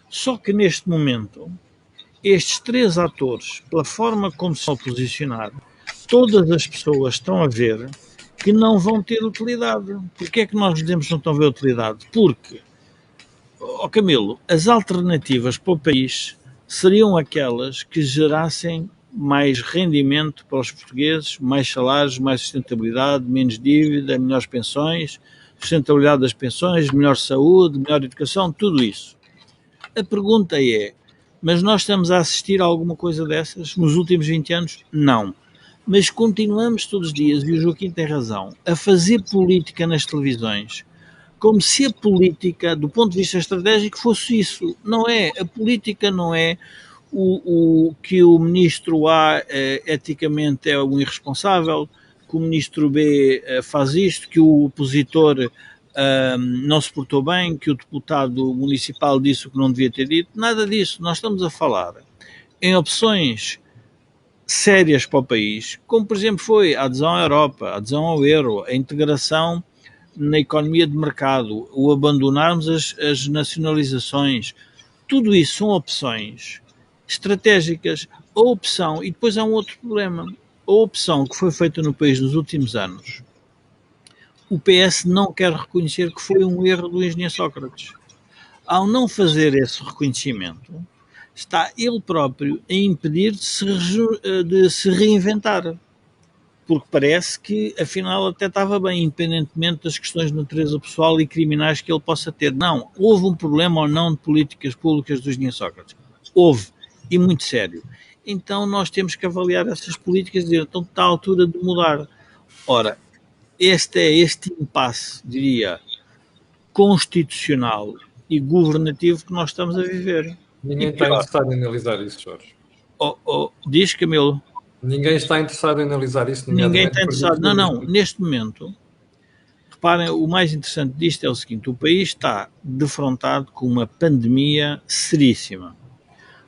Só que neste momento, estes três atores, pela forma como se estão a posicionar, todas as pessoas estão a ver que não vão ter utilidade. Porquê é que nós dizemos que não estão a ver utilidade? Porque, Camilo, as alternativas para o país seriam aquelas que gerassem mais rendimento para os portugueses, mais salários, mais sustentabilidade, menos dívida, melhores pensões, sustentabilidade das pensões, melhor saúde, melhor educação, tudo isso. A pergunta é, mas nós estamos a assistir a alguma coisa dessas nos últimos 20 anos? Não. Mas continuamos todos os dias, e o Joaquim tem razão, a fazer política nas televisões, como se a política, do ponto de vista estratégico, fosse isso. Não é. A política não é o que o ministro A eticamente é um irresponsável, que o ministro B faz isto, que o opositor não se portou bem, que o deputado municipal disse o que não devia ter dito. Nada disso. Nós estamos a falar em opções sérias para o país, como por exemplo foi a adesão à Europa, a adesão ao euro, a integração na economia de mercado, o abandonarmos as nacionalizações. Tudo isso são opções estratégicas. A opção, e depois há um outro problema, a opção que foi feita no país nos últimos anos, o PS não quer reconhecer que foi um erro do engenheiro Sócrates. Ao não fazer esse reconhecimento, está ele próprio a impedir de se reinventar. Porque parece que, afinal, até estava bem, independentemente das questões de natureza pessoal e criminais que ele possa ter. Não, houve um problema ou não de políticas públicas do engenheiro Sócrates. Houve, e muito sério. Então nós temos que avaliar essas políticas e dizer, então está à altura de mudar. Ora, este impasse, diria, constitucional e governativo que nós estamos a viver. Ninguém está interessado em analisar isso, Jorge. Diz, Camilo. Ninguém está interessado em analisar isso. Ninguém está interessado. Não. Neste momento, reparem, o mais interessante disto é o seguinte, o país está defrontado com uma pandemia seríssima.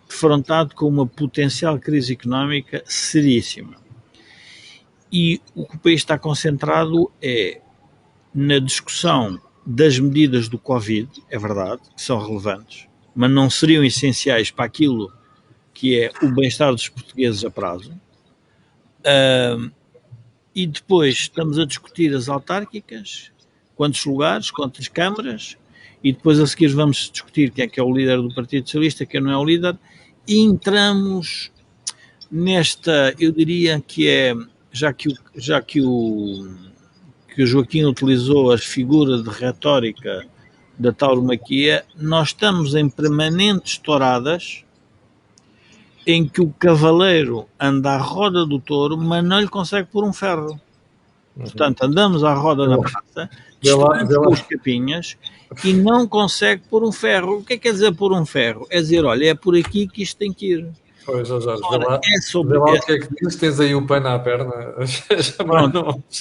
Defrontado com uma potencial crise económica seríssima. E o que o país está concentrado é na discussão das medidas do Covid, é verdade, que são relevantes, mas não seriam essenciais para aquilo que é o bem-estar dos portugueses a prazo. E depois estamos a discutir as autárquicas, quantos lugares, quantas câmaras, e depois a seguir vamos discutir quem é que é o líder do Partido Socialista, quem não é o líder, e entramos nesta, eu diria que é, já que o Joaquim utilizou a figura de retórica da tauromaquia, nós estamos em permanentes touradas em que o cavaleiro anda à roda do touro, mas não lhe consegue pôr um ferro. Portanto, andamos à roda da praça, destruímos os capinhas e não consegue pôr um ferro. O que é que quer dizer pôr um ferro? É dizer, olha, é por aqui que isto tem que ir. Pois, Jorge, vê lá o que é que diz, tens aí o pano à perna.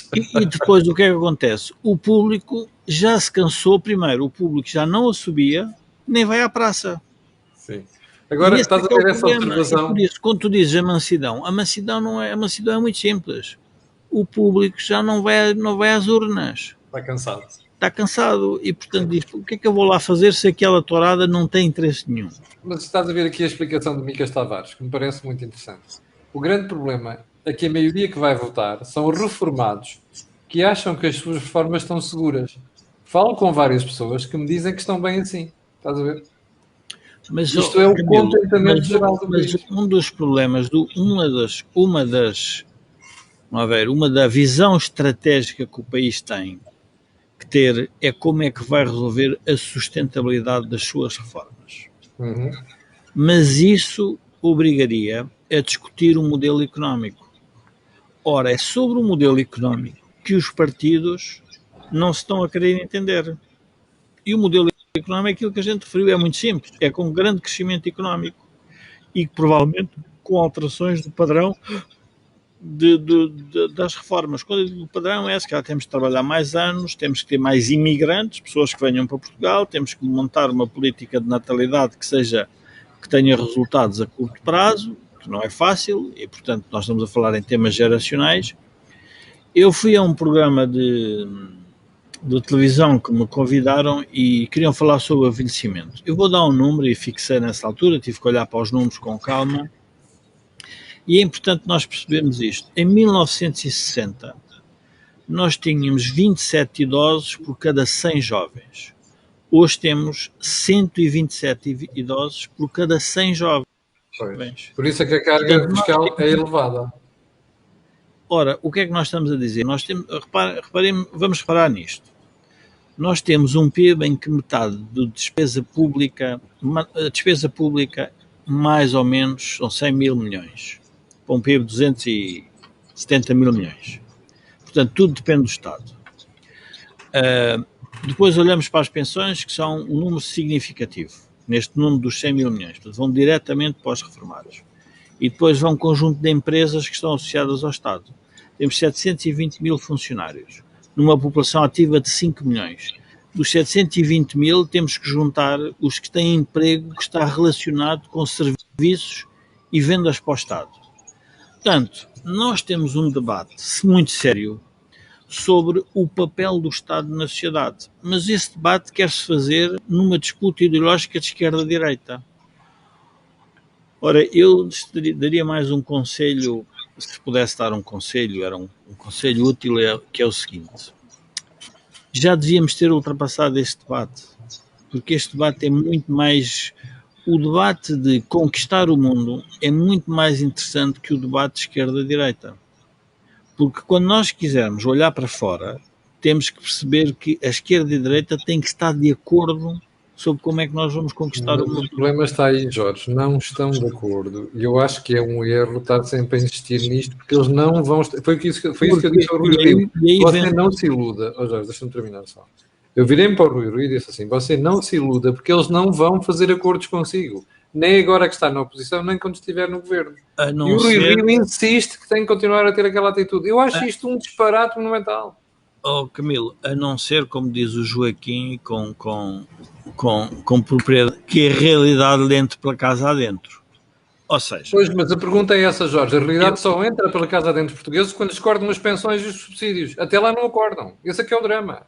E depois o que é que acontece? O público já se cansou, primeiro, o público já não a subia, nem vai à praça. Sim. Agora estás a ver essa observação. Por isso, quando tu dizes a mansidão não é, a mansidão é muito simples. O público já não vai às urnas. Está cansado e, portanto, diz, o que é que eu vou lá fazer se aquela tourada não tem interesse nenhum? Mas estás a ver aqui a explicação de Micas Tavares, que me parece muito interessante. O grande problema é que a maioria que vai votar são reformados que acham que as suas reformas estão seguras. Falo com várias pessoas que me dizem que estão bem assim. Estás a ver? Mas, isto é o contentamento geral do país. Mas um dos problemas, uma da visão estratégica que o país tem que ter é como é que vai resolver a sustentabilidade das suas reformas. Uhum. Mas isso obrigaria a discutir um modelo económico. Ora, é sobre o modelo económico que os partidos não se estão a querer entender. E o modelo económico, aquilo que a gente referiu, é muito simples. É com grande crescimento económico e provavelmente com alterações do padrão das reformas. Quando eu digo o padrão é que temos de trabalhar mais anos, temos que ter mais imigrantes, pessoas que venham para Portugal, temos que montar uma política de natalidade que tenha resultados a curto prazo, que não é fácil, e portanto nós estamos a falar em temas geracionais. Eu fui a um programa de televisão que me convidaram e queriam falar sobre o envelhecimento. Eu vou dar um número e fixei nessa altura, tive que olhar para os números com calma. E é importante nós percebermos isto. Em 1960, nós tínhamos 27 idosos por cada 100 jovens. Hoje temos 127 idosos por cada 100 jovens. Pois. Por isso é que a carga fiscal é elevada. Ora, o que é que nós estamos a dizer? Nós temos, vamos reparar nisto. Nós temos um PIB em que metade da despesa pública, mais ou menos, são 100 mil milhões. Para um PIB de 270 mil milhões. Portanto, tudo depende do Estado. Depois olhamos para as pensões, que são um número significativo, neste número dos 100 mil milhões. Portanto, vão diretamente para os reformados. E depois vão um conjunto de empresas que estão associadas ao Estado. Temos 720 mil funcionários, numa população ativa de 5 milhões. Dos 720 mil, temos que juntar os que têm emprego que está relacionado com serviços e vendas para o Estado. Portanto, nós temos um debate muito sério sobre o papel do Estado na sociedade, mas esse debate quer-se fazer numa disputa ideológica de esquerda-direita. Ora, eu daria mais um conselho, se pudesse dar um conselho, era um conselho útil, que é o seguinte: já devíamos ter ultrapassado este debate, porque este debate é muito mais... O debate de conquistar o mundo é muito mais interessante que o debate de esquerda-direita. Porque quando nós quisermos olhar para fora, temos que perceber que a esquerda e a direita têm que estar de acordo sobre como é que nós vamos conquistar o mundo. O problema está aí, Jorge, não estão de acordo. E eu acho que é um erro estar sempre a insistir nisto, porque eles não vão... Foi isso que eu disse ao Rui Rio. Você não se iluda. Oh, Jorge, deixa-me terminar só. Eu virei-me para o Rui Rio e disse assim: você não se iluda, porque eles não vão fazer acordos consigo. Nem agora que está na oposição, nem quando estiver no governo. E o Rui Rio insiste que tem que continuar a ter aquela atitude. Eu acho isto um disparate monumental. Oh, Camilo, a não ser, como diz o Joaquim, com propriedade, que a realidade entra pela casa adentro. Ou seja... Pois, mas a pergunta é essa, Jorge. A realidade só entra pela casa adentro portugueses quando discordam as pensões e os subsídios. Até lá não acordam. Esse é que é o drama.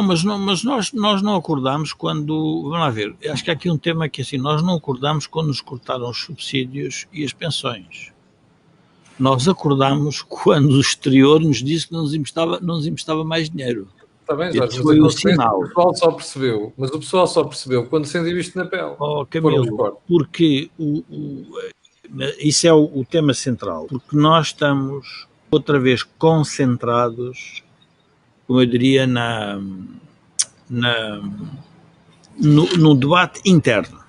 Mas nós não acordamos quando... Vamos lá ver. Acho que há aqui um tema que assim, nós não acordamos quando nos cortaram os subsídios e as pensões. Nós acordamos quando o exterior nos disse que não nos emprestava mais dinheiro. Está bem, Jorge, foi o sinal. O pessoal só percebeu quando sentiu isto na pele. Oh, Camilo, porque isso é o tema central. Porque nós estamos outra vez concentrados, como eu diria, no debate interno.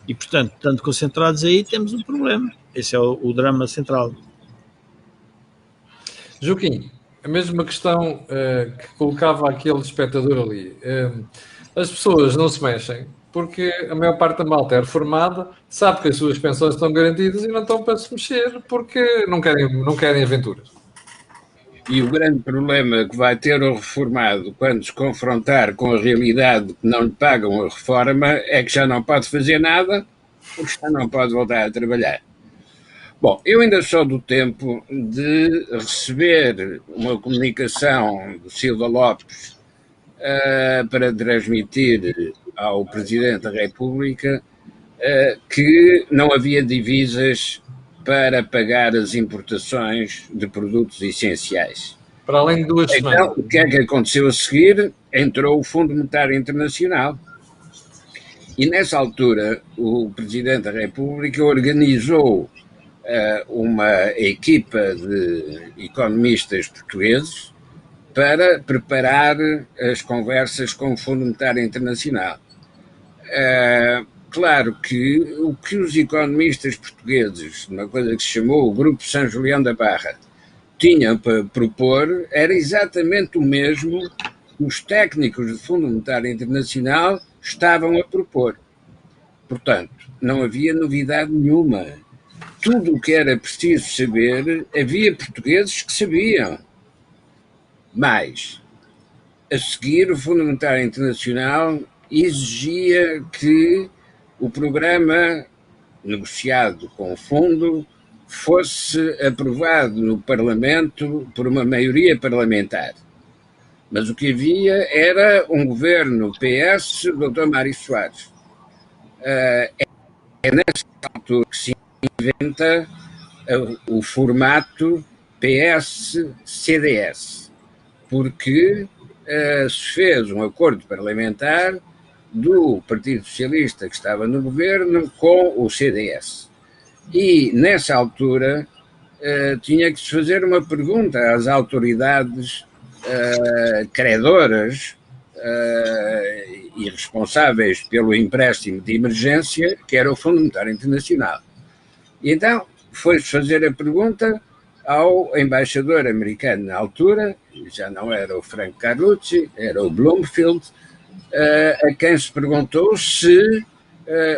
E, portanto, tanto concentrados aí, temos um problema. Esse é o drama central. Joaquim, a mesma questão que colocava aquele espectador ali. As pessoas não se mexem porque a maior parte da malta é reformada, sabe que as suas pensões estão garantidas e não estão para se mexer porque não querem aventuras. E o grande problema que vai ter o reformado quando se confrontar com a realidade que não lhe pagam a reforma é que já não pode fazer nada porque já não pode voltar a trabalhar. Bom, eu ainda sou do tempo de receber uma comunicação do Silva Lopes para transmitir ao Presidente da República que não havia divisas para pagar as importações de produtos essenciais. Para além de 2 semanas. Então, o que é que aconteceu a seguir? Entrou o Fundo Monetário Internacional E nessa altura o Presidente da República organizou uma equipa de economistas portugueses para preparar as conversas com o Fundo Monetário Internacional. Claro que o que os economistas portugueses, uma coisa que se chamou o Grupo São Julião da Barra, tinham para propor era exatamente o mesmo que os técnicos do Fundo Monetário Internacional estavam a propor. Portanto, não havia novidade nenhuma. Tudo o que era preciso saber, havia portugueses que sabiam. Mas, a seguir, o Fundo Monetário Internacional exigia que o programa negociado com o fundo fosse aprovado no Parlamento por uma maioria parlamentar. Mas o que havia era um governo PS do Dr. Mário Soares. É nessa altura que se inventa o formato PS-CDS, porque se fez um acordo parlamentar do Partido Socialista que estava no governo com o CDS. E nessa altura tinha que se fazer uma pergunta às autoridades credoras e responsáveis pelo empréstimo de emergência, que era o Fundo Monetário Internacional. E então foi-se fazer a pergunta ao embaixador americano na altura, já não era o Frank Carlucci, era o Bloomfield, a quem se perguntou se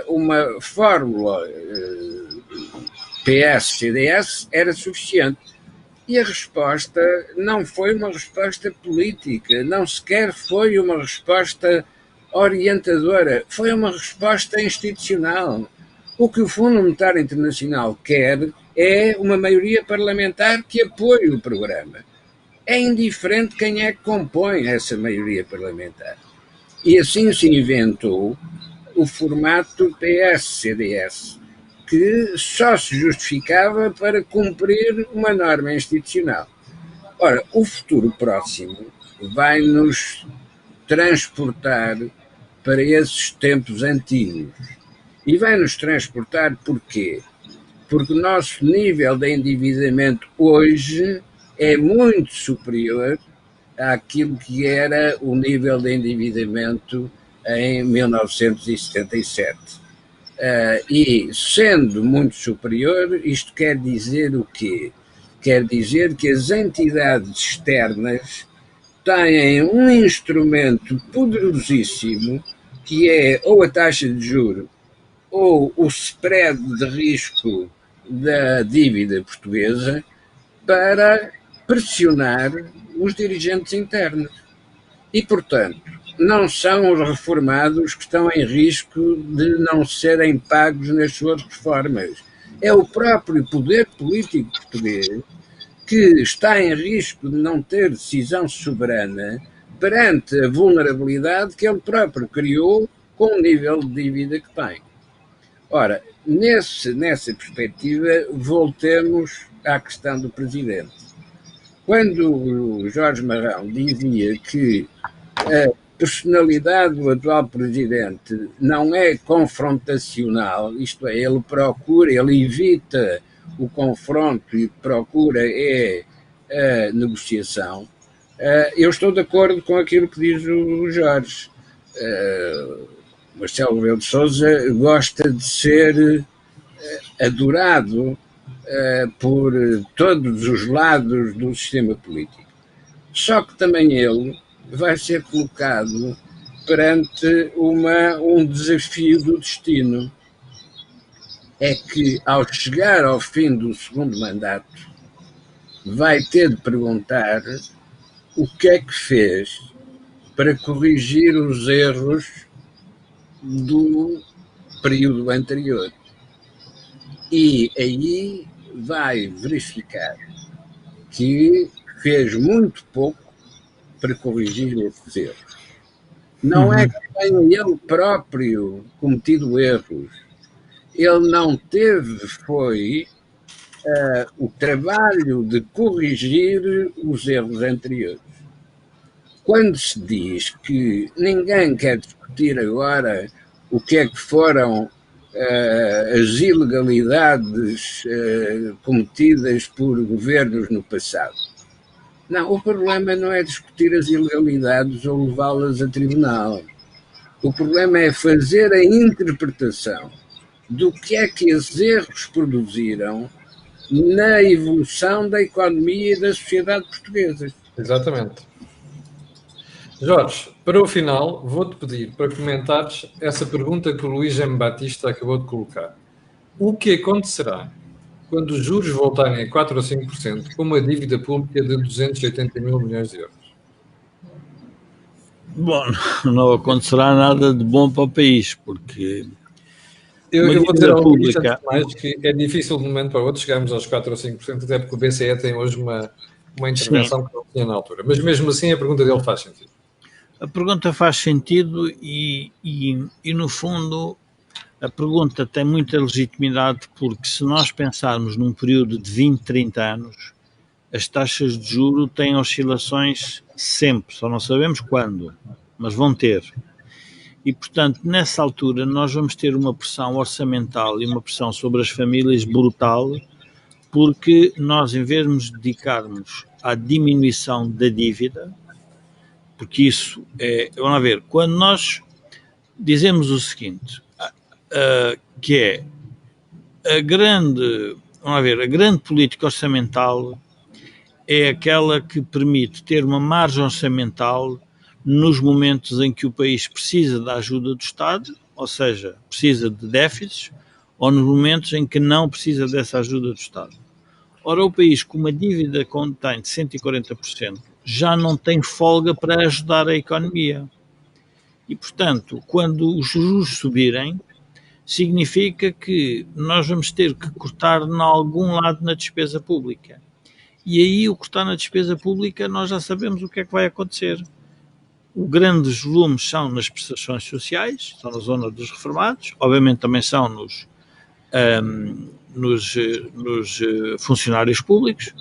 uma fórmula PS-CDS era suficiente. E a resposta não foi uma resposta política, não sequer foi uma resposta orientadora, foi uma resposta institucional. O que o Fundo Monetário Internacional quer é uma maioria parlamentar que apoie o programa. É indiferente quem é que compõe essa maioria parlamentar. E assim se inventou o formato PS-CDS, que só se justificava para cumprir uma norma institucional. Ora, o futuro próximo vai nos transportar para esses tempos antigos. E vai nos transportar porquê? Porque o nosso nível de endividamento hoje é muito superior àquilo que era o nível de endividamento em 1977. E sendo muito superior, isto quer dizer o quê? Quer dizer que as entidades externas têm um instrumento poderosíssimo, que é ou a taxa de juros ou o spread de risco da dívida portuguesa, para pressionar os dirigentes internos. E, portanto, não são os reformados que estão em risco de não serem pagos nas suas reformas. É o próprio poder político português que está em risco de não ter decisão soberana perante a vulnerabilidade que ele próprio criou com o nível de dívida que tem. Ora, nessa perspectiva, voltemos à questão do Presidente. Quando o Jorge Marrão dizia que a personalidade do atual Presidente não é confrontacional, isto é, ele evita o confronto e procura a negociação, eu estou de acordo com aquilo que diz o Jorge. Marcelo Rebelo de Sousa gosta de ser adorado por todos os lados do sistema político. Só que também ele vai ser colocado perante um desafio do destino. É que, ao chegar ao fim do segundo mandato, vai ter de perguntar o que é que fez para corrigir os erros do período anterior. E aí vai verificar que fez muito pouco para corrigir esses erros. Não é que tenha ele próprio cometido erros. Ele não teve, o trabalho de corrigir os erros anteriores. Quando se diz que ninguém quer discutir agora o que é que foram as ilegalidades cometidas por governos no passado. Não, o problema não é discutir as ilegalidades ou levá-las a tribunal. O problema é fazer a interpretação do que é que esses erros produziram na evolução da economia e da sociedade portuguesa. Exatamente. Jorge, para o final, vou-te pedir para comentares essa pergunta que o Luís M. Batista acabou de colocar. O que acontecerá quando os juros voltarem a 4 ou 5% com uma dívida pública de 280 mil milhões de euros? Bom, não acontecerá nada de bom para o país, porque eu vou dizer ao pública antes de mais que é difícil de um momento para o outro chegarmos aos 4 ou 5%, até porque o BCE tem hoje uma intervenção que não tinha na altura. Mas mesmo assim a pergunta dele faz sentido. A pergunta faz sentido e no fundo, a pergunta tem muita legitimidade, porque se nós pensarmos num período de 20, 30 anos, as taxas de juro têm oscilações sempre, só não sabemos quando, mas vão ter. E, portanto, nessa altura nós vamos ter uma pressão orçamental e uma pressão sobre as famílias brutal, porque nós, em vez de nos dedicarmos à diminuição da dívida, porque isso é... Vamos ver, quando nós dizemos o seguinte, que é a grande política orçamental é aquela que permite ter uma margem orçamental nos momentos em que o país precisa da ajuda do Estado, ou seja, precisa de déficits, ou nos momentos em que não precisa dessa ajuda do Estado. Ora, o país com uma dívida contém de 140% já não tem folga para ajudar a economia. E, portanto, quando os juros subirem, significa que nós vamos ter que cortar em algum lado na despesa pública. E aí, o cortar na despesa pública, nós já sabemos o que é que vai acontecer. Os grandes volumes são nas prestações sociais, são na zona dos reformados, obviamente também são nos funcionários públicos,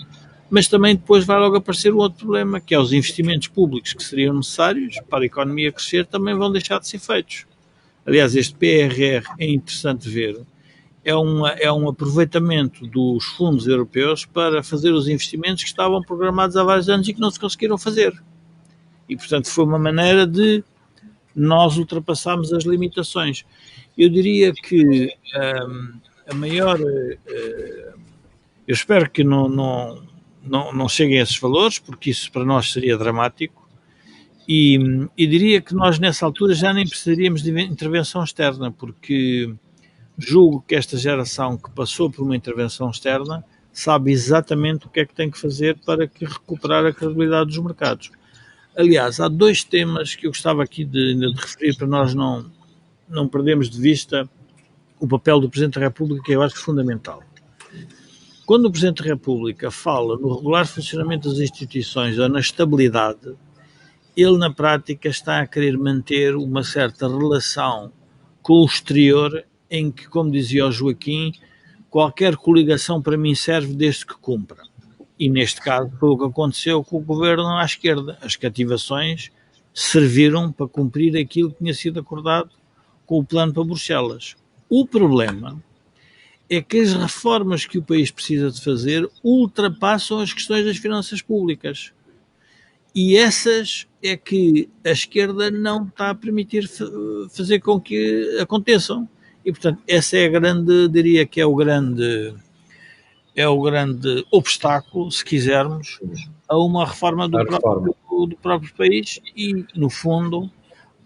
mas também depois vai logo aparecer um outro problema, que é os investimentos públicos que seriam necessários para a economia crescer também vão deixar de ser feitos. Aliás, este PRR é interessante ver, é um aproveitamento dos fundos europeus para fazer os investimentos que estavam programados há vários anos e que não se conseguiram fazer. E, portanto, foi uma maneira de nós ultrapassarmos as limitações. Eu diria que a maior... eu espero que não cheguem a esses valores, porque isso para nós seria dramático, e diria que nós nessa altura já nem precisaríamos de intervenção externa, porque julgo que esta geração que passou por uma intervenção externa sabe exatamente o que é que tem que fazer para recuperar a credibilidade dos mercados. Aliás, há dois temas que eu gostava aqui de referir para nós não perdermos de vista o papel do Presidente da República, que eu acho fundamental. Quando o Presidente da República fala no regular funcionamento das instituições ou na estabilidade, ele na prática está a querer manter uma certa relação com o exterior em que, como dizia o Joaquim, qualquer coligação para mim serve desde que cumpra. E neste caso foi o que aconteceu com o governo à esquerda. As cativações serviram para cumprir aquilo que tinha sido acordado com o plano para Bruxelas. O problema é que as reformas que o país precisa de fazer ultrapassam as questões das finanças públicas. E essas é que a esquerda não está a permitir fazer com que aconteçam. E, portanto, essa é a grande, diria que é o grande obstáculo, se quisermos, a uma reforma do próprio país e, no fundo,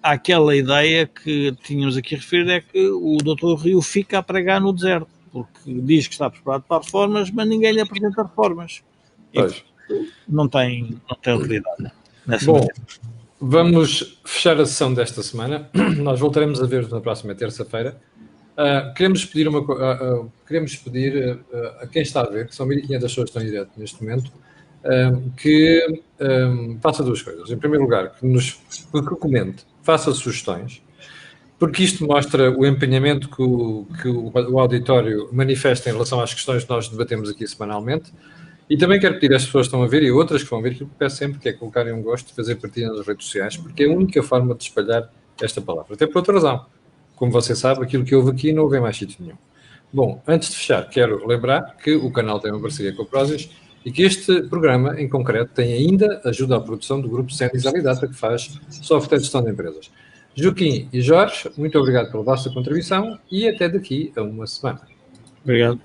aquela ideia que tínhamos aqui a referir é que o Dr. Rio fica a pregar no deserto, porque diz que está preparado para reformas, mas ninguém lhe apresenta reformas. Não tem utilidade. Bom, vamos fechar a sessão desta semana. Nós voltaremos a ver na próxima terça-feira. Queremos pedir a quem está a ver, que são 1.500 pessoas que estão em direto neste momento, que faça duas coisas. Em primeiro lugar, que comente, faça sugestões, porque isto mostra o empenhamento que o auditório manifesta em relação às questões que nós debatemos aqui semanalmente. E também quero pedir às pessoas que estão a ver e outras que vão ver, que eu peço sempre, que é colocarem um gosto, fazer partilha nas redes sociais, porque é a única forma de espalhar esta palavra. Até por outra razão. Como você sabe, aquilo que houve aqui não houve em mais sítio nenhum. Bom, antes de fechar, quero lembrar que o canal tem uma parceria com a Prozis e que este programa, em concreto, tem ainda ajuda à produção do grupo Sendis Alidata, que faz software de gestão de empresas. Joaquim e Jorge, muito obrigado pela vossa contribuição e até daqui a uma semana. Obrigado.